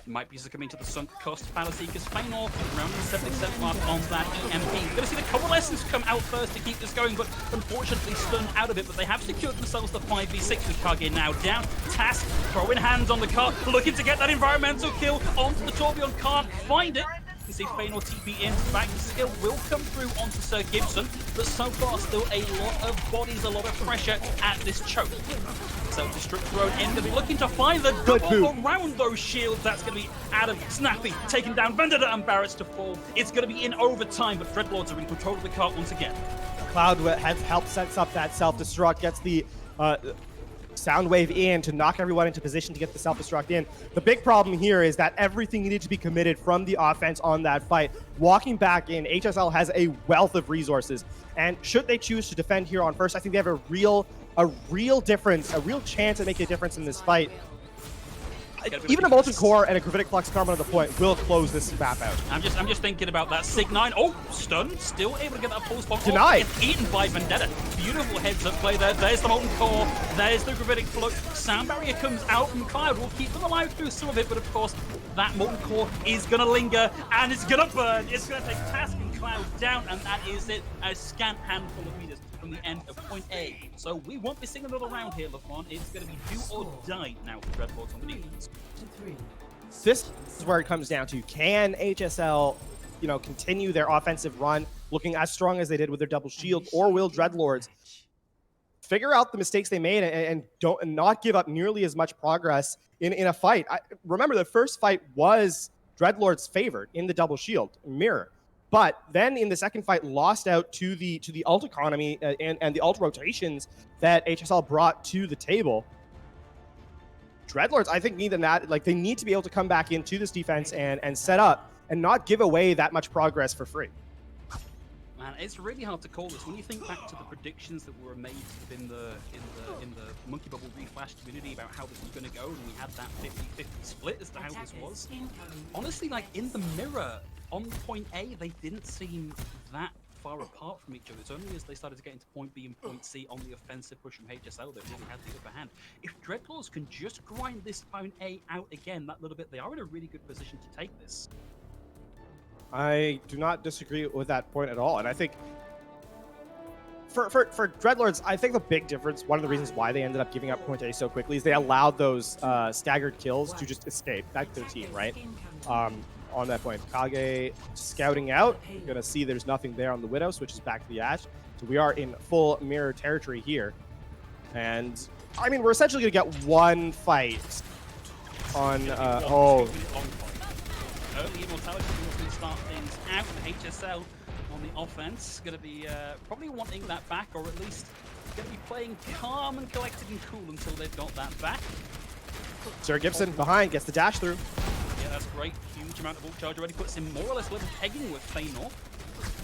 Speaker 1: Might be succumbing to the sunk cost fallacy, because Feanor around the 70% mark on that EMP. Gonna see the Coalescence come out first to keep this going, but unfortunately stunned out of it. But they have secured themselves the 5v6 with Kage now down. Task throwing hands on the cart, looking to get that environmental kill onto the Torbjorn. Can't find it. You see Feanor TP in, back the skill will come through onto Sir Gibson, but so far still a lot of bodies, a lot of pressure at this choke. Self-destruct thrown in, gonna be looking to find the double around those shields. That's gonna be Adam, Snappy, taking down Vendetta and Barrett's to fall. It's gonna be in overtime, but Dreadlords are in control of the cart once again.
Speaker 2: Cloud has helped sets up that self-destruct, gets the Soundwave in to knock everyone into position to get the self-destruct in. The big problem here is that everything needed to be committed from the offense on that fight. Walking back in, HSL has a wealth of resources, and should they choose to defend here on first, I think they have a real difference, a real chance at making a difference in this fight. Even a Molten Core and a Gravitic Flux Carbon on the point will close this map out.
Speaker 1: I'm just thinking about that. Sig9, oh, stunned, still able to get that pulse box.
Speaker 2: Denied.
Speaker 1: Oh, eaten by Vendetta. Beautiful heads-up play there. There's the Molten Core, there's the Gravitic Flux. Sound Barrier comes out from Cloud. We'll keep them alive through some of it, but of course, that Molten Core is going to linger, and it's going to burn. It's going to take Task and Cloud down, and that is it. A scant handful of meters from the end of point A. So we won't be seeing another round here, LaFon. It's going to be do or die now for Dreadlords on the defense.
Speaker 2: This is where it comes down to, can HSL, continue their offensive run looking as strong as they did with their double shield, or will Dreadlords figure out the mistakes they made and not give up nearly as much progress in a fight? Remember, the first fight was Dreadlords favored in the double shield mirror, but then in the second fight lost out to the ult economy and the ult rotations that HSL brought to the table. Dreadlords, I think, need that. Like, they need to be able to come back into this defense and set up and not give away that much progress for free.
Speaker 1: Man, it's really hard to call this. When you think back to the predictions that were made in the Monkey Bubble Reflash community about how this was going to go, and we had that 50-50 split as to how this was. Honestly, like, in the mirror, on point A, they didn't seem that far apart from each other. It's only as they started to get into point B and point C on the offensive push from HSL that really had the upper hand. If Dreadlords can just grind this point A out again that little bit, they are in a really good position to take this.
Speaker 2: I do not disagree with that point at all. And I think for Dreadlords, I think the big difference, one of the reasons why they ended up giving up point A so quickly, is they allowed those staggered kills to just escape back to the team, right? On that point, Kage scouting out. You're going to see there's nothing there on the Widow, switches back to the Ashe. So we are in full mirror territory here. And, I mean, we're essentially going to get one fight on...
Speaker 1: Early Immortality is going to start things out for HSL on the offense. Going to be probably wanting that back, or at least going to be playing calm and collected and cool until they've got that back.
Speaker 2: Sir Gibson behind, gets the dash through.
Speaker 1: Yeah, that's great. Huge amount of ult charge already puts him more or less level pegging with Feynor.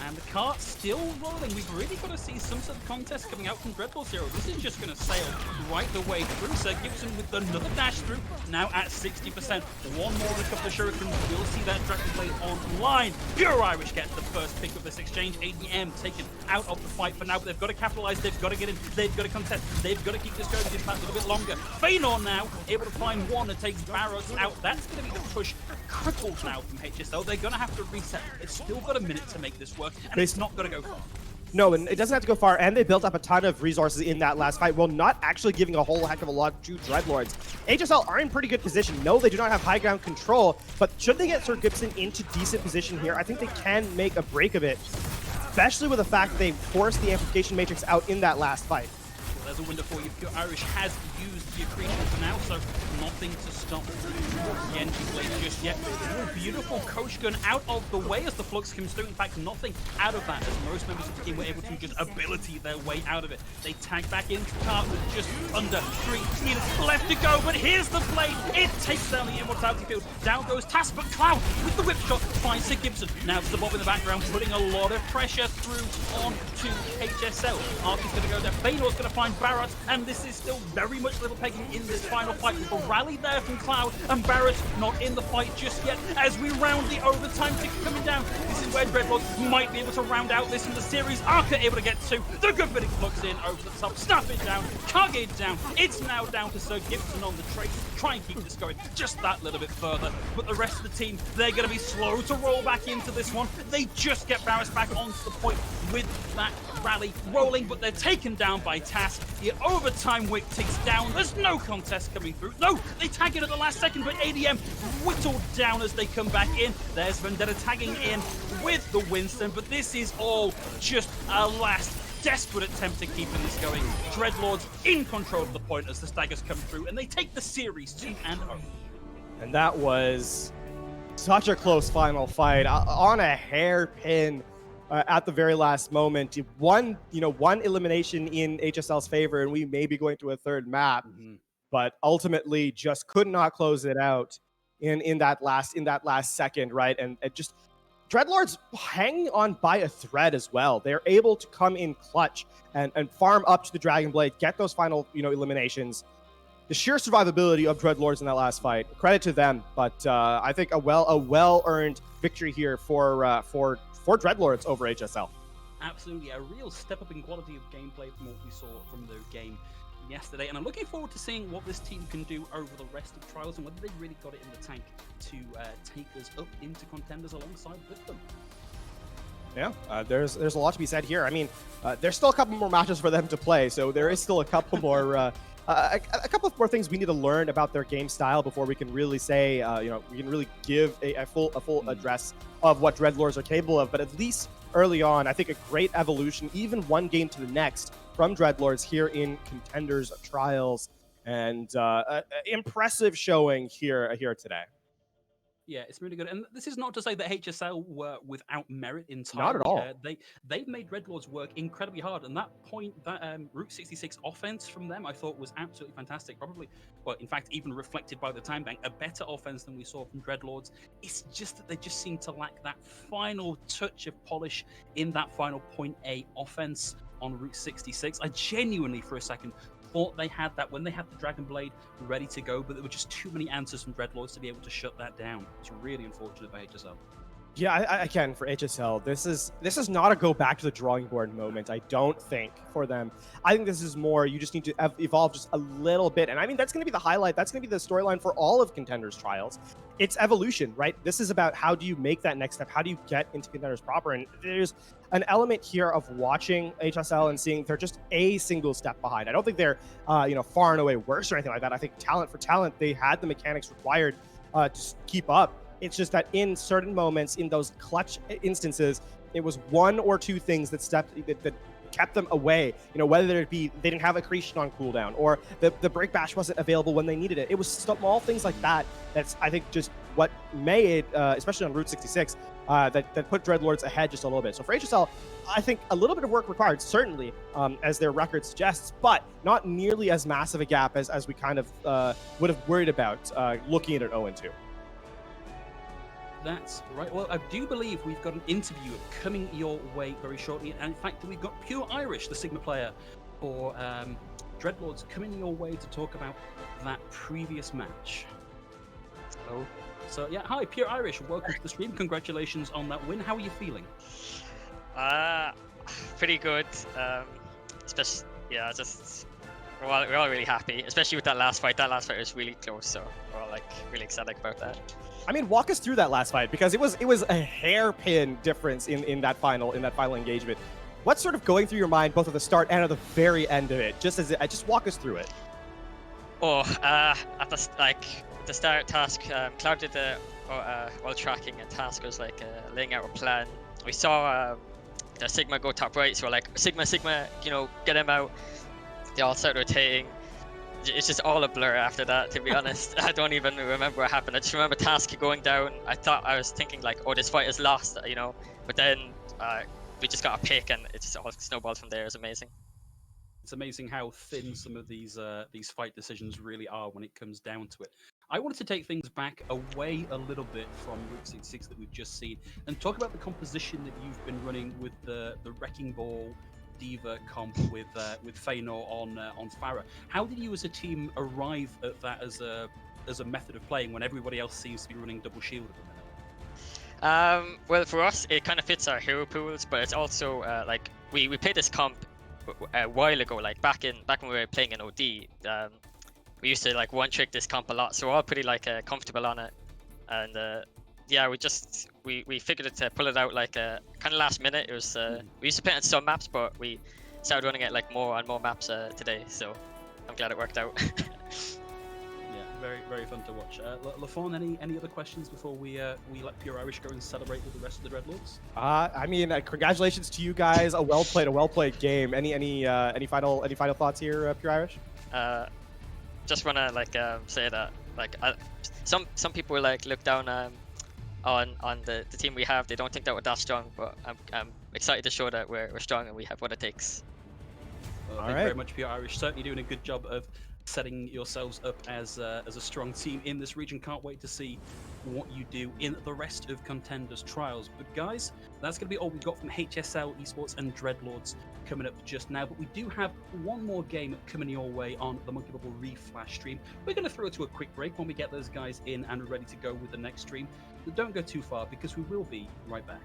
Speaker 1: And the cart still rolling. We've really got to see some sort of contest coming out from Dreadlords here. This is just going to sail right the way through. Sir Gibson with another dash through, now at 60%. One more and a couple of shurikens. We'll see that Dragon Blade online. Pure Irish gets the first pick of this exchange. ADM taken out of the fight for now, but they've got to capitalize. They've got to get in. They've got to contest. They've got to keep this going just that little bit longer. Feynor now able to find one and takes Barros out. That's going to be the push crippled now from HSL. They're going to have to reset. It's still got a minute to make this work, and it's not going to go far.
Speaker 2: No, and it doesn't have to go far, and they built up a ton of resources in that last fight while not actually giving a whole heck of a lot to Dreadlords. HSL are in pretty good position. No, they do not have high ground control, but should they get Sir Gibson into decent position here, I think they can make a break of it, especially with the fact that they forced the Amplification Matrix out in that last fight.
Speaker 1: There's a window for you. Pure Irish has used the accretion for now, so nothing to stop the Energy Blade just yet. Oh, beautiful coach gun out of the way as the flux comes through. In fact, nothing out of that, as most members of the team were able to just ability their way out of it. They tag back into the cart with just under 3 meters left to go, but here's the blade. It takes down the Immortality field. Down goes Tass, but Cloud with the whip shot finds Sir Gibson. Now it's the Bob in the background, putting a lot of pressure through onto HSL. Arky's going to go there. Feynor's going to find Barrett, and this is still very much little pegging in this final fight. With a rally there from Cloud, and Barrett not in the fight just yet as we round the overtime ticket coming down. This is where Dreadlords might be able to round out this in the series. Arca able to get to the good bit of flux in over the top, snap it down, Kage down. It's now down to Sir Gibson on the trace. Try and keep this going just that little bit further, but the rest of the team, they're going to be slow to roll back into this one. They just get Barrett back onto the point with that rally rolling, but they're taken down by Task. The overtime wick ticks down. There's no contest coming through. No, they tag it at the last second, but ADM whittled down as they come back in. There's Vendetta tagging in with the Winston, but this is all just a last desperate attempt at keeping this going. Dreadlords in control of the point as the staggers come through, and they take the series 2-0.
Speaker 2: And that was such a close final fight on a hairpin. At the very last moment, one elimination in HSL's favor, and we may be going to a third map, but ultimately just could not close it out in that last second, right? And it just Dreadlords hanging on by a thread as well. They're able to come in clutch and farm up to the Dragon Blade, get those final eliminations. The sheer survivability of Dreadlords in that last fight, credit to them, but I think a well-earned victory here for Dreadlords over HSL.
Speaker 1: Absolutely, a real step up in quality of gameplay from what we saw from the game yesterday, and I'm looking forward to seeing what this team can do over the rest of Trials and whether they really got it in the tank to take us up into Contenders alongside with them.
Speaker 2: Yeah, there's a lot to be said here. I mean, there's still a couple more matches for them to play, so there is still a couple more a couple of more things we need to learn about their game style before we can really say, we can really give a full address of what Dreadlords are capable of. But at least early on, I think a great evolution, even one game to the next from Dreadlords here in Contenders Trials, and impressive showing here today.
Speaker 1: Yeah, it's really good. And this is not to say that HSL were without merit
Speaker 2: Not
Speaker 1: entirely.
Speaker 2: at all.
Speaker 1: They've made Dreadlords work incredibly hard. And that point, that Route 66 offense from them, I thought was absolutely fantastic. Probably, well, in fact, even reflected by the time bank, a better offense than we saw from Dreadlords. It's just that they just seem to lack that final touch of polish in that final point A offense on Route 66. I genuinely, for a second, thought they had that when they had the Dragon Blade ready to go, but there were just too many answers from Dreadlords to be able to shut that down. It's really unfortunate for HSL.
Speaker 2: Yeah, again, for HSL, this is not a go back to the drawing board moment, I don't think, for them. I think this is more, you just need to evolve just a little bit. And I mean, that's going to be the highlight. That's going to be the storyline for all of Contenders Trials. It's evolution, right? This is about how do you make that next step? How do you get into Contenders proper? And there's an element here of watching HSL and seeing they're just a single step behind. I don't think they're, far and away worse or anything like that. I think talent for talent, they had the mechanics required to keep up. It's just that in certain moments, in those clutch instances, it was one or two things that kept them away. Whether it be they didn't have accretion on cooldown, or the break bash wasn't available when they needed it. It was small things like that. That's, I think, just what made, especially on Route 66, that put Dreadlords ahead just a little bit. So for HSL, I think a little bit of work required, certainly, as their record suggests, but not nearly as massive a gap as we kind of would have worried about looking at an 0-2.
Speaker 1: That's right. Well, I do believe we've got an interview coming your way very shortly. And in fact, we've got Pure Irish, the Sigma player for Dreadlords, coming your way to talk about that previous match.
Speaker 3: Hello.
Speaker 1: So, yeah, hi, Pure Irish. Welcome to the stream. Congratulations on that win. How are you feeling?
Speaker 3: Pretty good. Especially, yeah, we're all really happy, especially with that last fight. That last fight was really close, so we're all really excited about that.
Speaker 2: I mean, walk us through that last fight, because it was a hairpin difference in that final engagement. What's sort of going through your mind both at the start and at the very end of it? Just walk us through it.
Speaker 3: Oh, at the start, Task Cloud did the while tracking, and Task was laying out a plan. We saw the Sigma go top right, so we're like, Sigma, get him out. They all start rotating. It's just all a blur after that, to be honest. I don't even remember what happened. I just remember Task going down. I was thinking oh, this fight is lost, but then we just got a pick, and it just all snowballed from there. It was amazing.
Speaker 1: It's amazing how thin some of these fight decisions really are when it comes down to it. I wanted to take things back away a little bit from Route 66 that we've just seen and talk about the composition that you've been running with the Wrecking Ball Diva comp with Feanor on Pharah. How did you as a team arrive at that as a method of playing when everybody else seems to be running double shield at the minute?
Speaker 3: Well, for us, it kind of fits our hero pools, but it's also we played this comp a while ago, back when we were playing in OD. We used to one trick this comp a lot, so we're all pretty comfortable on it. And yeah, we figured it to pull it out kind of last minute. It was we used to play it on some maps, but we started running it more on more maps today. So I'm glad it worked out.
Speaker 1: Yeah, very very fun to watch. LaFawn, any other questions before we let Pure Irish go and celebrate with the rest of the Dreadlords?
Speaker 2: I mean, congratulations to you guys. A well played game. Any final thoughts here, Pure Irish?
Speaker 3: Just wanna say that some people look down on the team we have. They don't think that we're that strong, but I'm excited to show that we're strong and we have what it takes.
Speaker 1: Well, thank you very much, Pure Irish. Certainly doing a good job of setting yourselves up as a strong team in this region. Can't wait to see what you do in the rest of Contenders Trials. But guys, that's going to be all we've got from HSL, Esports and Dreadlords coming up just now. But we do have one more game coming your way on the Monkey Bubble Reflash stream. We're going to throw it to a quick break when we get those guys in and ready to go with the next stream. But don't go too far, because we will be right back.